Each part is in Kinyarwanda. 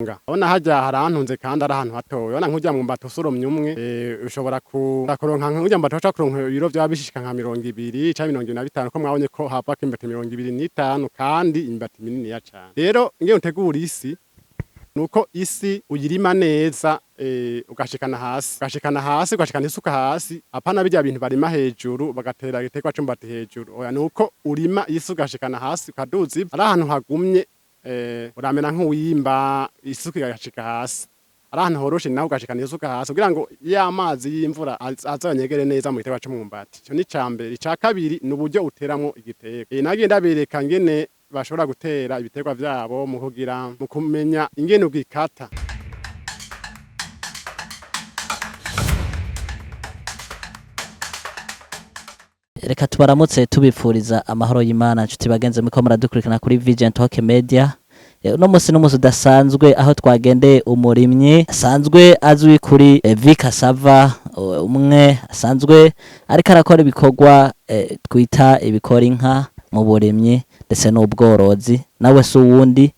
Urabona harya harantunze kandi ari ahantu hatoya. Urabona nk'urya mwumbati usoromye umwe ushobora kuronka nk'urya mwumbati ushobora kuronka ibiro vyaba bishika nka 200 canke 25 ko mwabonye ko havako imyumbati 25 kandi imyumbati mininiya cane. Rero ngiye utegura isi nuko isi uyirima neza ugashikana hasi ugashikana isuka hasi apana bijya bintu barima hejuru bagatera igitegwa c'umwumbati hejuru. Oya nuko urima isi ugashikana hasi ukaduza ari ahantu hagumye uramena nk'uwimba isuka igashika hasi ari ahantu horoshe naho ugashikana isuka hasi kugira ngo y'amazi y'imvura azanyegere neza mu gitegwa c'umwumbati. Ico ni cambere. Ica kabiri n'uburyo uteramwo igitegwa. Nagiye ndabereka ngene bashobora gutera ibitegwa vyabo mu kumenya ingene ugikata. Reka tubaramutse tubipfuriza amahoro y'Imana nshuti bagenze miko muradukurikirana kuri Vision Talk Media. Uno musi n'umusi udasanzwe aho twagendeye umurimyi asanzwe azwi kuri Vikasava umwe asanzwe ariko arakora ibikorwa twita ibikora inka mu burimyi ndetse n'ubworozi nawe se uwundi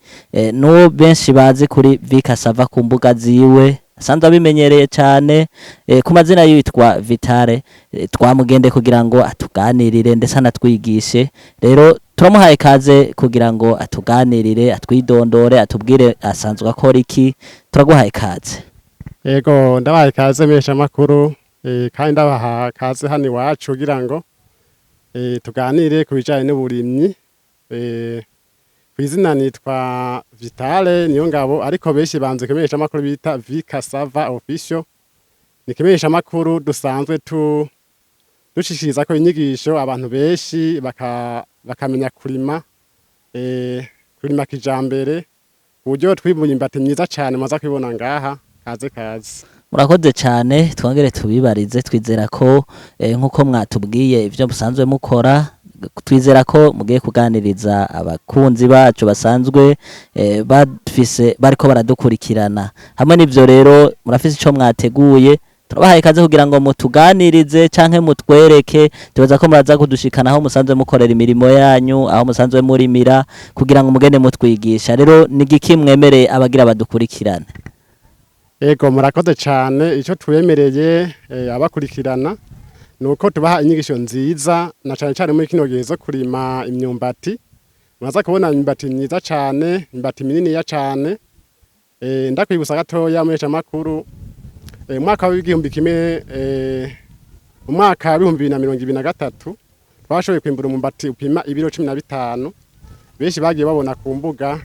no benshi bazi kuri Vikasava ku mbuga ziwe asanzwe abimenyereye cyane ku mazina yitwa Vitale. Twamugende kugira ngo atuganirire ndetse anatwigishe. Rero turamuhaye kaze kugira ngo atuganirire atwidondore atubwire asanzwe akora iki. Turaguhaye kaze. Yego ndabahaye kaze mesha makuru kandi ndabaha kaze hano iwacu kugira ngo tuganire ku bijanye n'uburimyi. Kwizina nitwa Vitale niyo ngabo ariko benshi banze kemesha makuru bita Vikasava official. Ni kemesha makuru dusanzwe dushishiriza ko inyigisho abantu benshi bakamenya kurima kijambere uburyo twibuye imyumbati myiza cyane maze kwibona ngaha kaze. Murakoze cyane twongere tubibarize twizera ko nkuko mwatubwiye ivyo musanzwe mukora twizera ko mugiye kuganiriza abakunzi bacu basanzwe bariko baradukurikirana. Hamwe n'ivyo rero murafise ico mwateguye turabahaye kaze kugira ngo mutuganirize canke mutwereke tubaza ko muraza kudushikana aho musanzwe mukorera imirimo yanyu aho musanzwe murimira kugira ngo mugende mutwigisha. Rero nigiki mwemereye abagira badukurikirane? Ego murakoze cyane. Ico twemereye abakurikirana nuko tubaha inyigisho nziza na cyane muri kino gihe zo kurima imyumbati. Muraza kubona imyumbati myiza cyane, imyumbati minini ya cyane. Ndakwibutsa gatoya mesha makuru umwaka w'igihumbi kimwe umwaka wa 2023 twashoboye kwimbura umwumbati upima ibiro 15. Benshi bagiye babona ku mbuga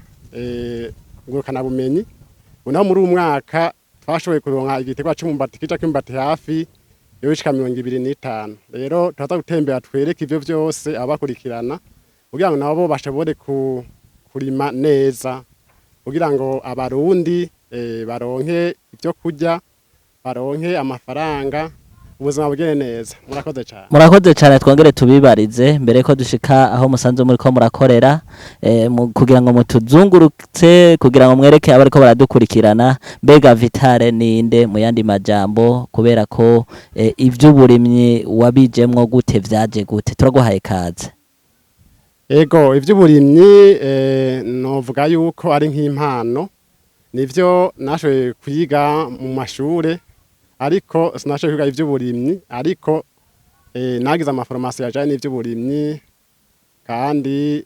ngurukana bumenyi. Unaho muri umwaka twashoboye kuronka igitegwa c'umwumbati kica kw'imbati hafi yoshika 25. Rero turaza gutembera twereke ivyo vyose abakurikirana kugira ngo nabo bashobore kurima neza kugira ngo Abarundi baronke ivyo kurya baronke amafaranga ubuzima bugene neza. Murakoze cyane twongere tubibarize mbere ko dushika aho musanzwe muri ko murakorera kugira ngo mutuzungurutse kugira ngo mwereke abariko baradukurikirana mbega Vitale ninde mu yandi majambo kubera ko ivy'uburimyi wabijemwo gute vyaje gute. Turaguhaye kaze. Ego ivy'uburimyi novuga yuko ari nk'impano nivyo nashoboye kwiga mu mashure ariko sinashoboye kwiga ivy'uburimyi ariko nagize amaformation yaje n'ivy'uburimyi kandi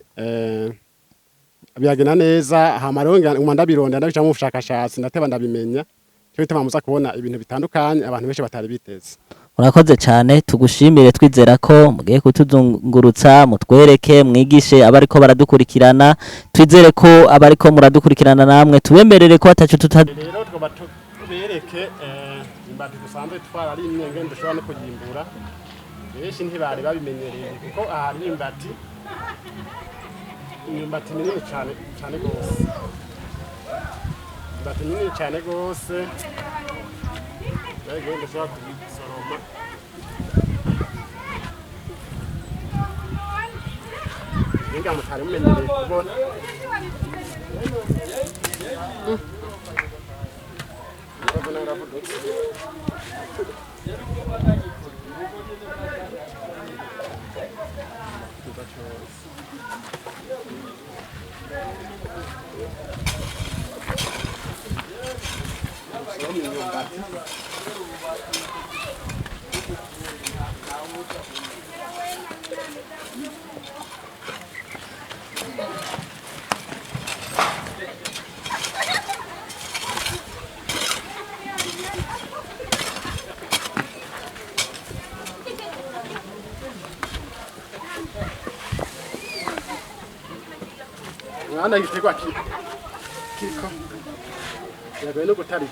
biragena neza hamaronga ndabironda ndabica mu bushakashatsi ndateba ndabimenya cyo bituma muza kubona ibintu bitandukanye abantu benshi batari biteze. Murakoze cyane tugushimire twizera ko mugiye kutuzungurutsa mutwereke mwigishe abariko baradukurikirana twizere ko abariko muradukurikirana namwe tubemerere ko atacu rero tubereke imyumbati dusanzwe twara ari imyenge dushobora no kuyimbura. Benshi ntibari babimenyereye kuko aha ari imyumbati minini cyane gose. Imyumbati minini cyane gose. Rego dushobora kuyisoroma. Ninga mutari mumenyereye kubona. imyumbati. Mwana igitegwa kiko yagoye no gutari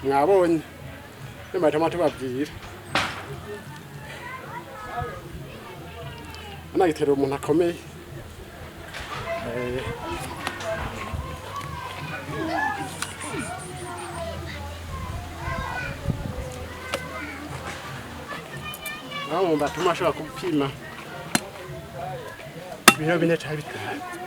mwabonye nimatama tubabwira anagitera umuntu akomeye umwumbati umwe ashobora gupima ibiro 4 cyangwa 5.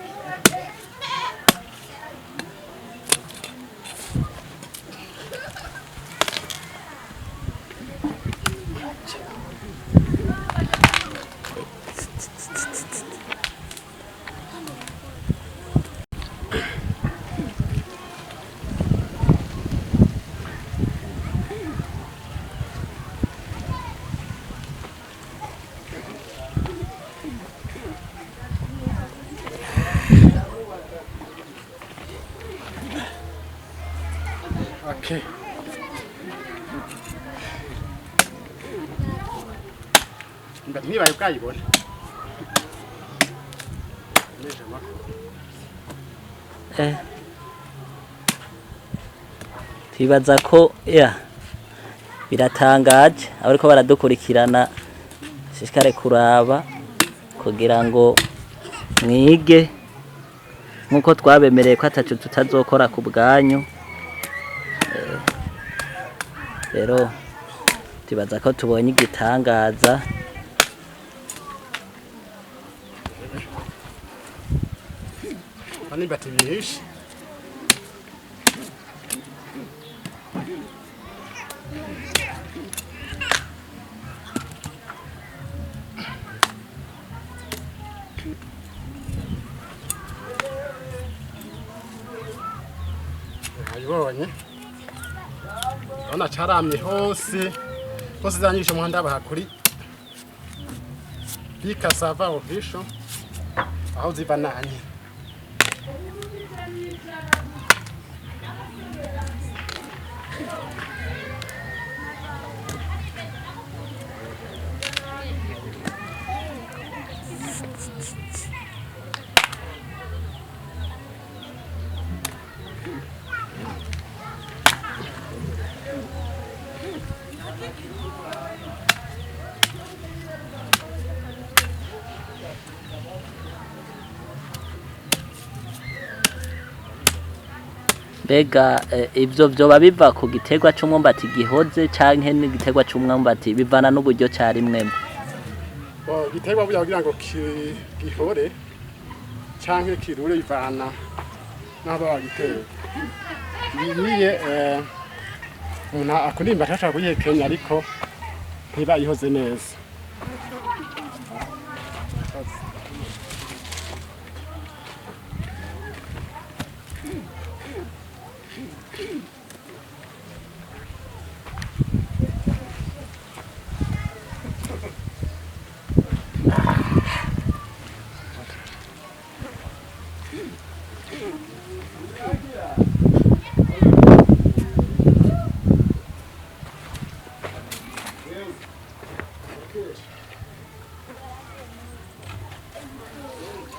Okay. Imyumbati nibaye bwayibona. Twibaza ko biratangaje abariko baradukurikirana shishikare kuraba kugira ngo mwige nkuko twabemereye ko atacu tutazokora ku bwanyu. Rero tibaza ko tubonye igitangaza. Imyumbati vyinshi ayibonye ona caramye hose zanyisha umuhanda bahakuri bikasava official aho ziva nanye Bega ivyo vyoba biva ku gitegwa c'umwumbati gihoze canke n'igitegwa c'umwumbati bivana n'uburyo cari mwemwe. Igitegwa burya kugira ngo gihore canke kirure bivana n'abo bagitera. Niye umuntu akunda imyumbati ashaka kuyihekenya ariko ntiba ihoze neza.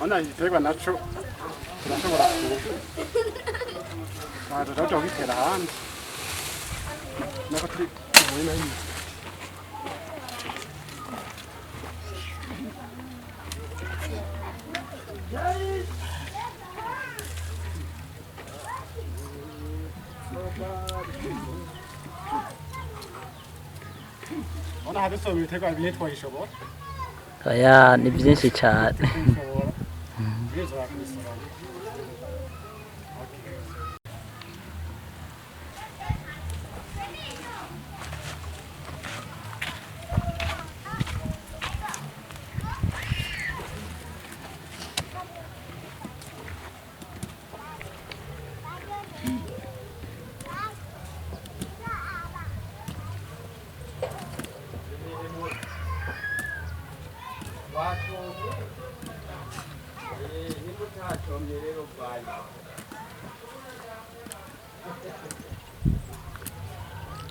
Ona igitegwa naco turashobora kuba gitera hanze nako turi kumurima y'imyumbati. Ona hadusoroma ibitegwa bihe twayishobora. oya ni byinshi cyane Twishobora. Bizo bakwisoroma.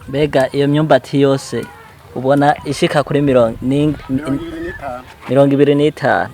mbega iyo myumbati yose ubona ishika kuri 25. 25.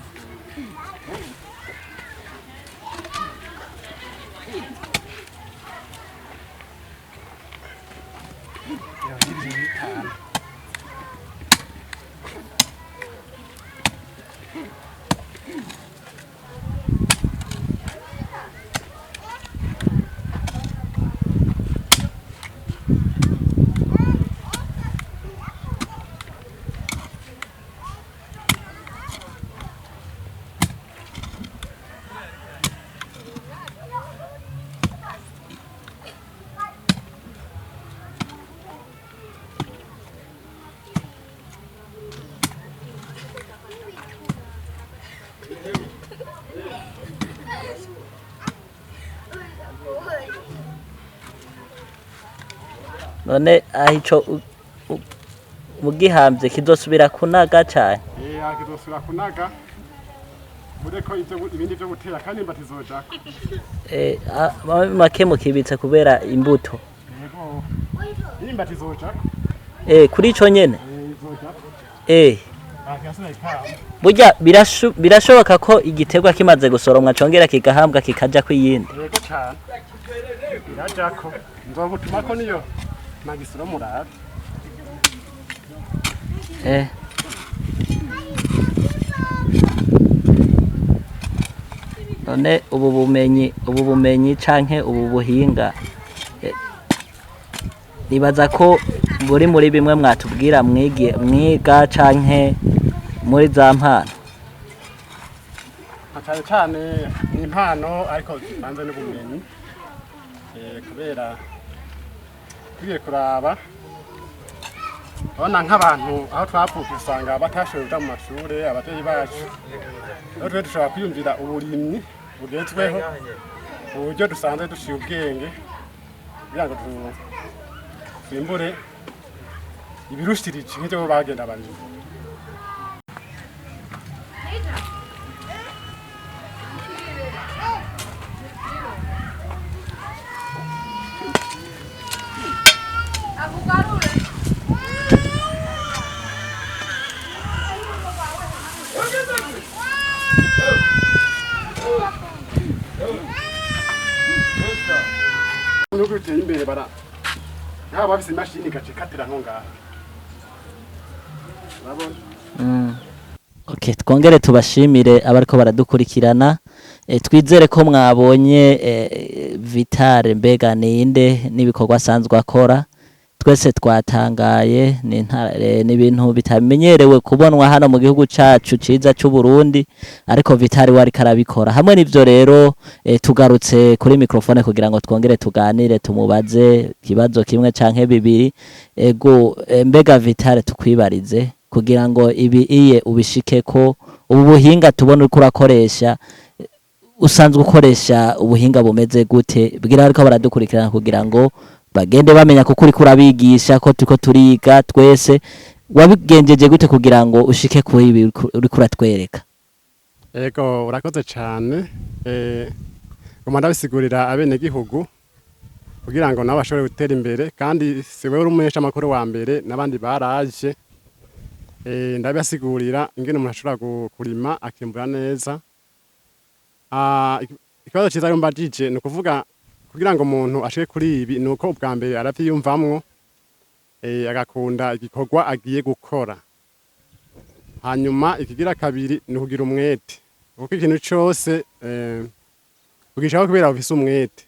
none ahico mugihambye kizosubira kunaga cyane Kizosubira kunaga. Uriko ibindi byo gutera kandi imyumbati zojako. make mukibitse kubera imbuto Yego. Imyumbati zojako. kuri ico nyene Zojako. Akasina ikamba. burya birashoboka ko igitegwa kimaze gusoromwa congera kigahambwa kikaja kwiyindi Yego cyane. Irajako. Nzobutuma ko niyo magisiro murabe. none ubu bumenyi canke ubu buhinga nibaza ko buri muri bimwe mwatubwira mwiga canke muri za mpano Cyane cyane ni impano ariko banze n'ubumenyi. Kubera tugiye kuraba abana nk'abantu aho twavuka usanga batashoboye kuja mu mashure abavyeyi bacu. Rero twe dushobora kwiyumvira uburimyi bugezweho uburyo dusanzwe dushiye ubwenge kugira ngo twimbure ibirushirije nk'ivyo bagenda barima. Nuko biteye imbere bara nk'aba bafise imashini gacikatira nko ngaha. Urabona? Okay, twongere tubashimire abariko baradukurikirana. Twizere ko mwabonye Vitale mbega ninde n'ibikorwa asanzwe akora. Twese twatangaye ni ibintu bitamenyerewe kubonwa hano mu gihugu cacu ciza cy'u Burundi, ariko Vitale wari karabikora. Hamwe n'ivyo rero tugarutse kuri microphone kugira ngo twongere tuganire tumubaze kibazo kimwe canke bibiri. Ego mbega Vitale tukwibarize kugira ngo iye ubishike ko ubu buhinga tubona uriko urakoresha usanzwe ukoresha ubuhinga bumeze gute, bwira ariko baradukurikirana kugira ngo bagende bamenya ko kuri kurabigisha ko turiko turiga twese. Wabigenjeje gute kugira ngo ushike kuri ibi uriko uratwereka? Ego urakoze cyane. Ngoma ndabisigurira abene gihugu kugira ngo nabo bashobore gutera imbere, kandi siwe uri umuhesha amakuru wa mbere n'abandi baraje. Ndabisigurira ingene umuntu ashobora kurima akimbura neza. Ikibazo cyiza yo mbajije ni ukuvuga kugira ngo umuntu ashike kuri ibi nuko ubwa mbere aravyiyumvamwo agakunda igikorwa agiye gukora. Hanyuma ikigira kabiri ni kugira umwete, kuko ikintu cyose ugishaho kubera ufise umwete.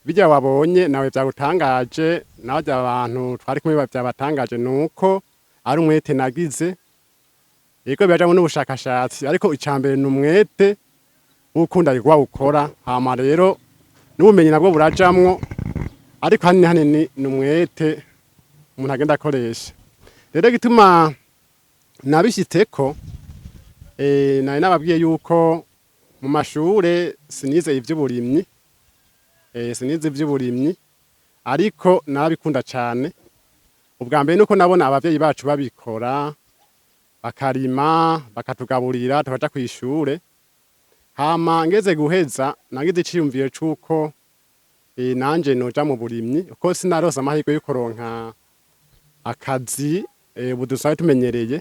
Bijya wabonye nawe byagutangaje, nawe abantu twari kumwe byabatangaje nuko ari umwete nagize yego bijamwe n'ubushakashatsi ariko icambere n'umwete ukunda rigwa ukora hama rero n'ubumenyi nabwo burajamwo ariko hanini n'umwete umuntu agenda akoresha rero gituma nabishiteko nari nababwiye yuko mu mashure sinize ivy'uburimyi sinize ivy'uburimyi ariko narabikunda cane ubwa mbere nuko nabona abavyeyi bacu babikora bakarima bakatugaburira tukaja kw'ishure hama ngeze guheza nagize iciyumviro c'uko nanje noja mu burimyi uko sinarose amahirwe yo kuronka akazi budusabe tumenyereye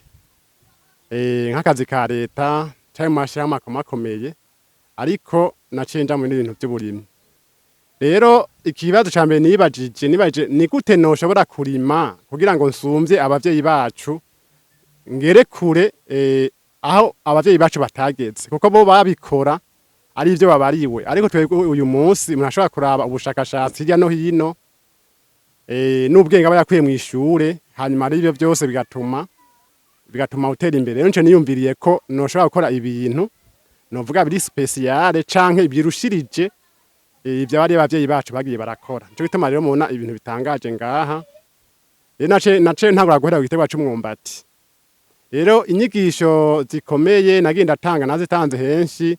nk'akazi ka leta canke mu mashirahamwe akomakomeye ariko naciye nja mu bintu vy'uburimyi rero ikibazo ca mbere nibajije ni gute noshobora kurima kugira ngo nsumvye abavyeyi bacu ngere kure aho abavyeyi bacu batageze kuko bo babikora ari ivyo babariwe ariko twebwe uyu munsi umuntu ashobora kuraba ubushakashatsi hirya no hino n'ubwenge aba yakuye mu ishure hanyuma ari ivyo byose bigatuma utera imbere rero nce niyumviriye ko noshobora gukora ibintu novuga biri speciale canke birushirije ivyo bari abavyeyi bacu bagiye barakora nico gituma rero mubona ibintu bitangaje ngaha rero nace ntangura guhera ku gitegwa c'umwumbati rero inyigisho zikomeye nagiye ndatanga nazitanze henshi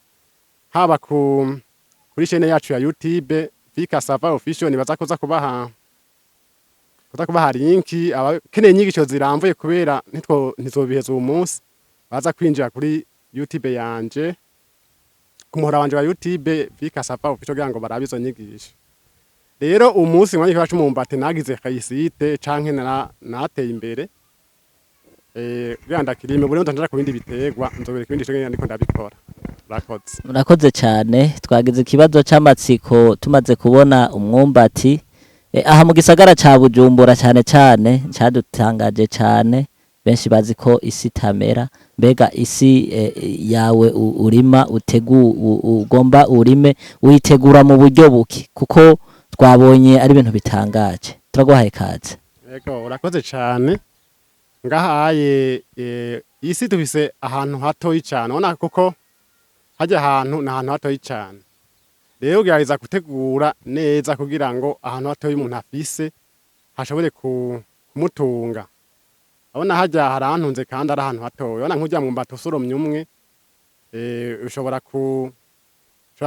haba kuri chaîne yacu ya YouTube Vika Sava Official nibaza kuza kubaha linki abakeneye inyigisho ziramvuye kubera ntizobiheza uwo munsi baza kwinjira kuri YouTube yanje ku muhora wanje wa YouTube Vika Sava Official kugira ngo barabe izo nyigisho rero umunsi mwanya cyacu umwumbati nagize kayisite canke nateye imbere ganda kirime buri muntu ku bindi bitegwa nzobereka ibindi cyo ndiko ndabikora murakoze cyane twagize ikibazo c'amatsiko tumaze kubona umwumbati aha mu gisagara ca Bujumbura cyane cyane cyadutangaje cyane benshi bazi ko isi tamera mbega isi yawe urima ugomba urime uyitegura mu buryo buki kuko twabonye ari ibintu bitangaje turaguhaye kaze yego urakoze cyane ngahaye isi tubise ahantu hatoyi cyane ubona kuko hajya ahantu na ahantu hatoyi cyane rero ugerageza gutegura neza kugira ngo ahantu hatoyi umuntu afise hashobore kumutunga abona hajya harantunze kandi ari ahantu hatoyi ubona nk'ujya mu mbato usoromye umwe ushobora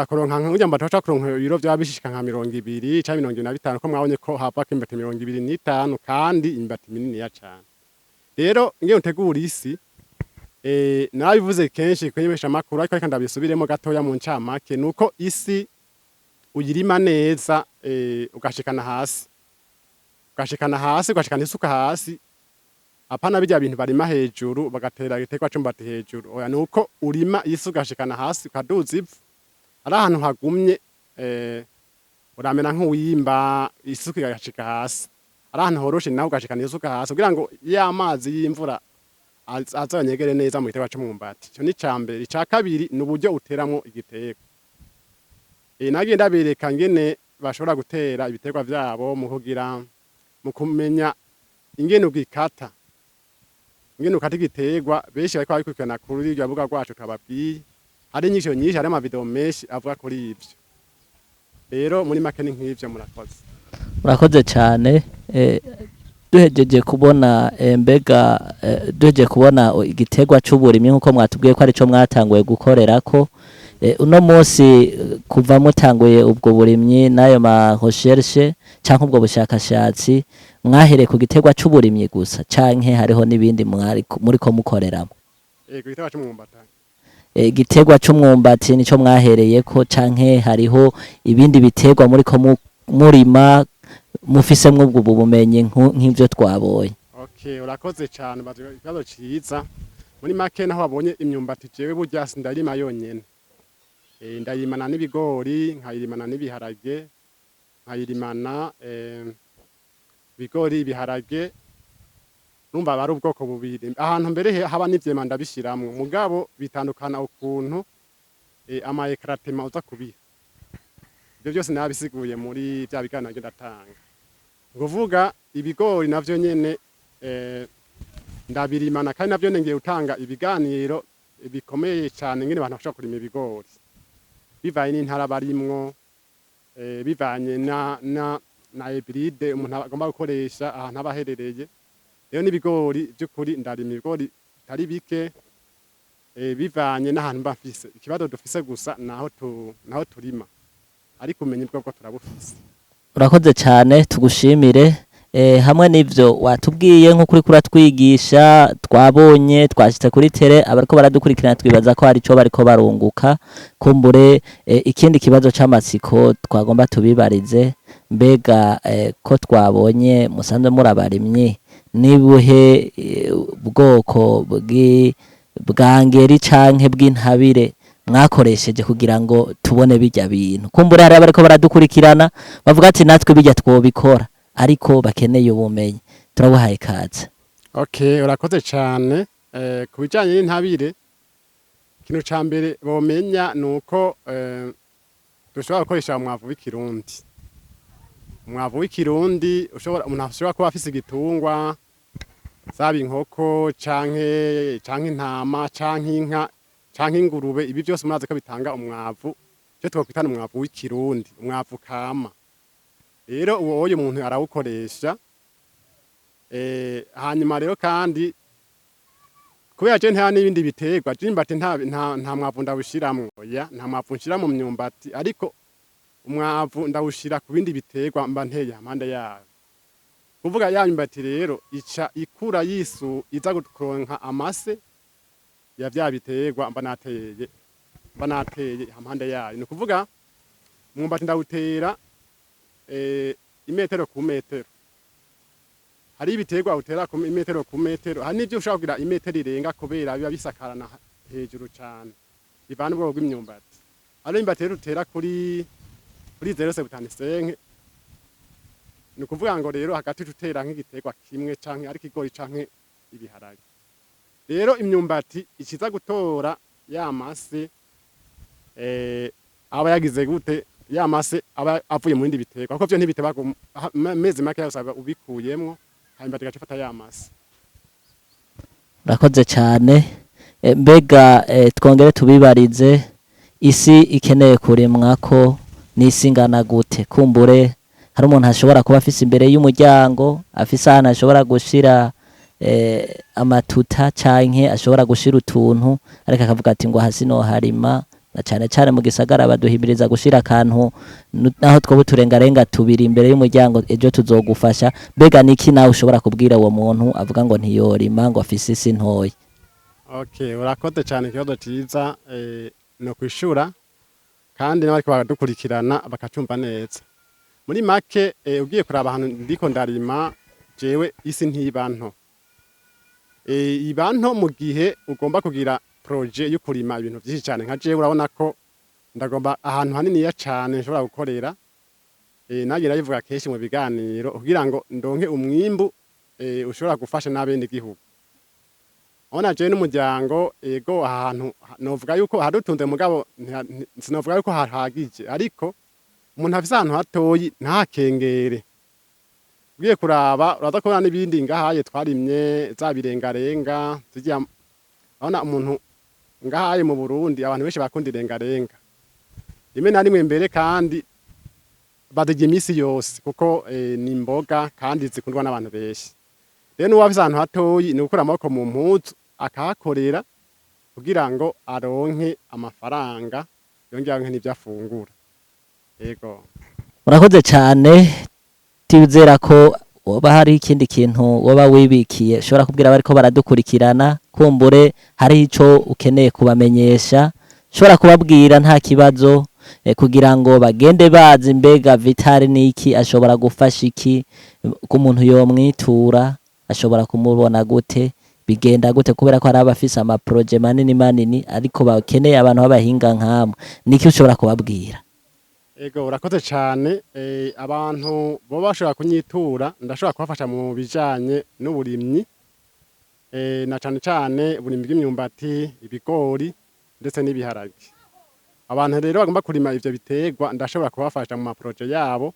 kuronka nk'ujya mu mbato ushobora kuronka ibiro byaba bishika nka 200 cyangwa 25 ko mwabonye ko hava imbati 25 kandi imbati minini ya cyane rero ngiye utegura isi nabivuze kenshi kwenyemesha makuru ariko reka ndabisubiremo gatoya mu ncamake nuko isi uyirima neza ugashikana hasi ugashikana isuka hasi apana bijya bintu barima hejuru bagatera igitegwa c'umwumbati hejuru oya nuko urima isi ugashikana hasi ukaduza ivu ari ahantu hagumye uramena nk'uwimba isuka igashika hasi ari ahantu horoshe nawe ugashikana isuka hasi kugira ngo ya mazi y'imvura azonyegere neza mu gitegwa c'umwumbati cyo ni cambere ica kabiri n'uburyo uteramo igitegwa nagiye ndabereka ngene bashobora gutera ibitegwa vyabo mu kumenya ingene ugikata ingene ukata igitegwa benshi bariko babikurikirana kuri iryo rubuga rwacu twababwiye hari inyisho nyinshi hari amavideo menshi avuga kuri ivyo rero muri make ni nk'ivyo murakoze cyane duhejeje kubona duhejeje kubona igitegwa c'uburimyi nkuko mwatubwiye ko ari cyo mwatanguye gukorera ko uno munsi kuva mutanguye ubwo burimyi nayo ma recherche canke ubwo bushakashatsi mwahereye ku gitegwa c'uburimyi gusa canke hariho nibindi muri ko mukoreramo igitegwa c'umwumbati igitegwa c'umwumbati nico mwahereye ko canke hariho ibindi bitegwa muri ko murima mufise mwubwo bumenyi nk'ivyo twaboye okay urakoze cyane bazo ciza muri make naho babonye imyumbati jewe burya sindarima yonyene ndayirimana n'ibigori nkayirimana n'ibiharage nkayirimana ibigori ibiharage numva bari ubwoko bubiri ahantu mbere haba n'ivyema ndabishiramwe mugabo bitandukana ukuntu ama ekratema uza kubiha ibyo byose nabisiguye muri bya biganiro ndatanga nguvuga ibigori navyo nyene ndabirimana kandi navyo ngiye gutanga ibiganiro bikomeye cyane ngene abantu bashobora kurima ibigori bivanye n'intara barimwo bivanye na hybride umuntu agomba gukoresha ahantu abaherereye. Rero n'ibigori by'ukuri ndarima ibigori bitari bike bivanye n'ahantu mbafise. Ikibazo dufise gusa naho turima, ariko umenye bwo turabufise. Urakoze cyane, tugushimire. Hamwe n'ivyo watubwiye nk'ukuri kuratwigisha, twabonye twashitse kuri tere, abariko baradukurikirana twibaza ko hari ico bariko barunguka. Kumbure ikindi kibazo c'amatsiko twagomba tubibarize, mbega ko twabonye musanzwe muri abarimyi, nibuhe bwoko bwangeri canke bw'intabire mwakoresheje kugira ngo tubone bijya bintu? Kumbure hari abariko baradukurikirana bavuga ati natwe bijya twobikora, ariko bakeneye ubumenyi. Turabuhaye kaze. Okay, urakoze cyane. Ku bijanye n'intabire, ikintu ca mbere bomenya nuko dushobora gukoresha umwavu w'ikirundi. Umwavu w'ikirundi umuntu ashobora kuba afise igitungwa, zaba inkoko canke intama canke inka canke ingurube, ibi byose murazi ko bitanga umwavu cyo twakwitana umwavu w'ikirundi, umwavu kama. Rero uwo umuntu arawukoresha. Hanyuma rero kandi kubera je nta n'ibindi bitegwa, imyumbati nta mwavu ndawushiramwo, nta mwavu nshira mu myumbati, ariko umwavu ndawushira ku bindi bitegwa mba nteye impande yayo. Kuvuga ya myumbati rero ica ikura iza kuronka amase ya vya bitegwa mba nateye impande yayo. Ni kuvuga umwumbati ndawutera imetero ku metero. Hari ibitegwa utera ku imetero ku metero, hari n'ivyo ushobora kugira imetero irenga kubera biba bisakarana hejuru cyane, bivana ubwoko bw'imyumbati. Hari imyumbati rero utera kuri 0.5. Ni kuvuga ngo rero hagati tutera nk'igitegwa kimwe canke ari kigori canke ibiharage. Rero imyumbati ikiza gutora yamase aba yagize gute, yamase aba avuye mu bindi bitegwa, kuko vyo ntibiteba mezi make yasaba ubikuyemwo, hanyuma tugacafata yamase. Urakoze cyane. Mbega twongere tubibarize, isi ikeneye kurimwako n'isi ingana gute? Kumbure hari umuntu ashobora kuba afise imbere y'umuryango, afise ahantu ashobora gushira amatuta canke ashobora gushira utuntu, ariko akavuga ati ngo hasi no harima. Na cyane cyane mu gisagara baduhimiriza gushira akantu naho two turengarenga tubiri imbere y'umuryango, ejo tuzogufasha. Mbega niki nawe ushobora kubwira uwo muntu avuga ngo ntiyorima, ngo afise isi ntoyi? Okay, urakoze cyane, ikibazo ciza no kwishura kandi n'abariko baradukurikirana bakacumva neza. Muri make ugiye kuraba ahantu ndiko ndarima, jewe isi ntibanto. Ibanto mu gihe ugomba kugira projet yo kurima ibintu byinshi cyane. Nka jewe urabona ko ndagomba ahantu hanini ya cyane nshobora gukorera. Nagira yivuga keshi mu biganiro kugira ngo ndonke umwimbu ushobora gufasha n'abene gihugu. Ona je n'umuryango ego ahantu novuga yuko hadutunze mugabo sinovuga yuko hahagije, ariko umuntu afise ahantu hatoyi ntakengere. Ugiye kuraba uraza kubona n'ibindi ngahaye twarimye zabirengarenga zijya. Ona umuntu ngahaye mu Burundi abantu benshi bakunda irengarenga, rimwe na rimwe mbere kandi badege imisi yose kuko ni imboga kandi zikundwa n'abantu benshi. Rero n'uwafise ahantu hatoyi ni gukura amaboko mu mpuzu akahakorera kugira ngo aronke amafaranga yongera n'ivyo afungura. Yego, Urakoze cyane. Tizera ko woba hari ikindi kintu woba wibikiye ushobora kubwira abariko baradukurikirana, kumbure hari ico ukeneye kubamenyesha, ushobora kubabwira nta kibazo, kugira ngo bagende bazi mbega Vitali niki, ashobora gufasha iki, ko umuntu yomwitura, ashobora kumubona gute, bigenda gute, kubera ko hari abafise ama projet manini ariko bakeneye abantu b'abahinga nkamwe. Niki ushobora kubabwira? Ego, urakoze cyane. Abantu bo bashobora kunyitura, ndashobora kubafasha mu bijanye n'uburimyi, na cyane cyane uburimyi bw'imyumbati, ibigori ndetse n'ibiharage. Abantu rero bagomba kurima ivyo bitegwa ndashobora kubafasha mu maproje yabo.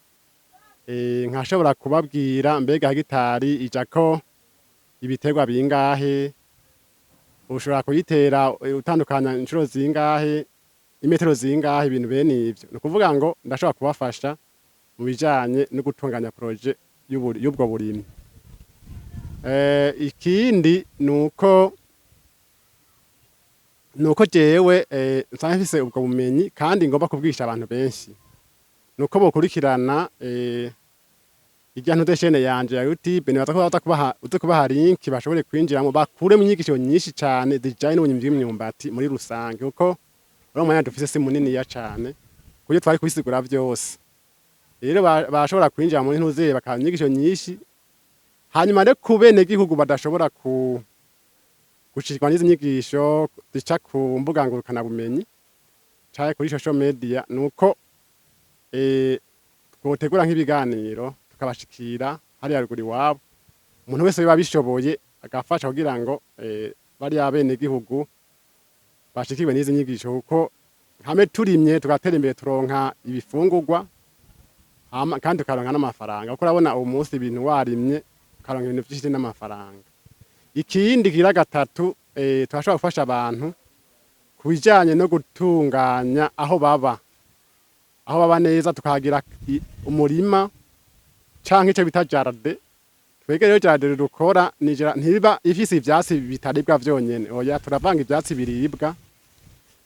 Nkashobora kubabwira mbega hegitari ijako ibitegwa bingahe, ushobora kuyitera utandukanya inshuro zingahe, imetero zingahe, ibintu bene ivyo. Ni ukuvuga ngo ndashobora kubafasha mu bijanye no gutunganya projet y'ubwo burimyi. Ikindi nuko jewe nsanga mfise ubwo bumenyi kandi ngomba kubwisha abantu benshi. Nuko bokurikirana irya ntudeshene yanje ya YouTube, nibaza ko uza kubaha link bashobore kwinjiramo bakuremo inyigisho nyinshi cane zijanye n'uburimyi bw'imyumbati muri rusange, kuko uri umwanya dufise si muniniya cane kuburyo twari kubisigura vyose. Rero bashobora kwinjira muri ntuzeye bakaba inyigisho nyinshi, hanyuma rero ku benegihugu badashobora gushikirwa n'izi nyigisho zica ku mbuga ngurukanabumenyi canke kuri social media, nuko twotegura nk'ibiganiro tukabashikira hariya ruguru iwabo, umuntu wese biba bishoboye agafasha kugira ngo bariya benegihugu bashikirwe n'izi nyigisho, kuko hame turimye tugatera imbere turonka ibifungurwa kandi tukaronka n'amafaranga, kuko urabona ubu munsi ibintu warimye ukaronka ibintu vyinshi n'amafaranga. Ikindi kigira gatatu, turashobora gufasha abantu ku bijanye no gutunganya aho baba neza, tukahagira umurima canke ico bita jardin. Twebwe rero jardin dukora ntiba ifise ivyatsi bitaribwa vyonyene, oya turavanga ivyatsi biribwa.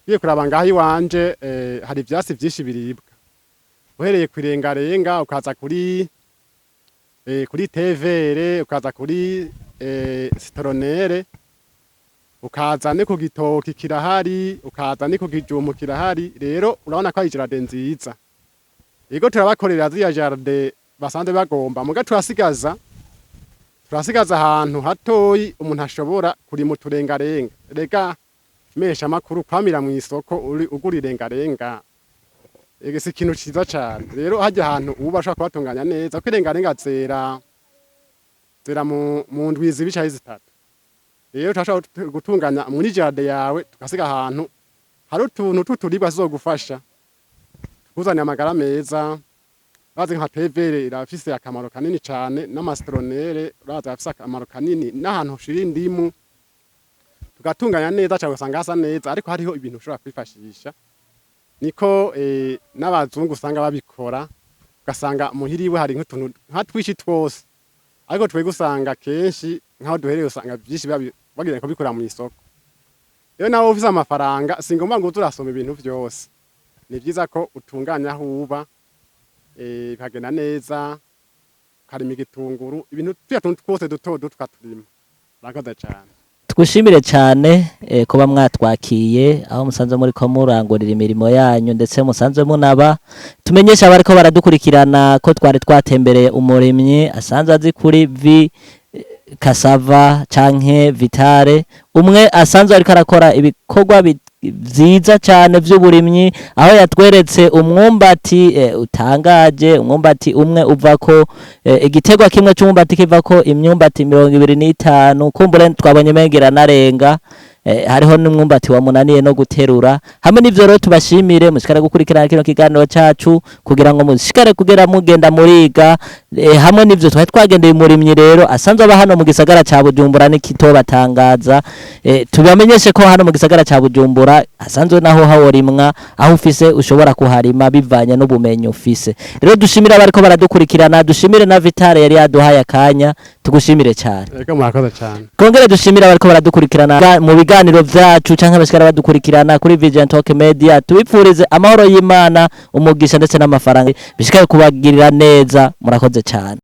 Ugiye kuraba ngaho iwanje hari ivyatsi vyinshi biribwa, uhereye kw'irengarenga ukaza kuri tevere, ukaza kuri citronere, ukaza ni ku gitoki kirahari, ukaza ni ku kijumu kirahari. Rero urabona ko ari jardin nziza. Ego turabakorera ziriya jardin basanzwe bagomba, muga turasigaza ahantu hatoyi umuntu ashobora kurima uturengarenga. Rega mesha makuru kwamira mw'isoko ugura irengarenga si ikintu ciza cane. Rero harya ahantu ubu bashobora kubatunganya neza, kuko irengarenga zera mu ndwi zibiri canke zitatu. Rero turashobora gutunganya muri jardin yawe, tukasiga ahantu hari utuntu tuturibwa zizogufasha kuzanira amagara meza. Bazi nka tevere irafise akamaro kanini cane, n'amasitronere urazi afise akamaro kanini, n'ahantu ushira indimu tugatunganya neza cyangwa usanga hasa neza. Ariko hariho ibintu ushobora kwifashisha, niko n'abazungu usanga babikora, ugasanga muhiriwe hari nk'utuntu nka twishi twose, ariko twebwe usanga kenshi nkaho duhereye usanga byinshi bagira ko bikora mu isoko. Rero nawe ufise amafaranga singomba ngo turasoma ibintu vyose, ni vyiza ko utunganya aho uba bikagenda neza, ukarima igitunguru, ibintu twose duto tukaturima. Murakoze cane. Tugushimire cyane kuba mwatwakiye aho musanze muri ko murangurira imirimo yanyu, ndetse musanze munaba tumenyesha abariko baradukurikirana ko twari twatembereye umurimyi asanzwe azi kuri kasava canke vitare, umwe asanzwe ariko arakora ibikorwa vyiza cyane vy'uburimyi, aho yatweretse umwumbati utangaje, umwumbati umwe uvako igitegwa kimwe c'umwumbati kivako imyumbati 25, kumbure twabonye mengera narenga. Hariho n'umwumbati wamunaniye no guterura. Hamwe n'ivyo rero tubashimire mushikare gukurikirana kino kiganiro cacu kugira ngo mushikare kugera mugenda muriga. Hamwe n'ivyo twagendeye umurimyi rero asanzwe aba hano mu gisagara ca Bujumbura n'ikito batangaza. Tubamenyeshe ko hano mu gisagara ca Bujumbura asanzwe naho haworimwa, aho ufise ushobora kuharima bivanye n'ubumenyi ufise. Rero dushimira abariko baradukurikirana, dushimire na Vitale yari yaduhaye akanya, tugushimire cyane. Ego murakoze cyane. Kongere dushimira abariko baradukurikirana mu biganiro vyacu canke bashikara badukurikirana kuri Vision Talk Media. Tubipfurize amahoro y'Imana, umugisha ndetse n'amafaranga bishikaye kubagirira neza. Murakoze cyane.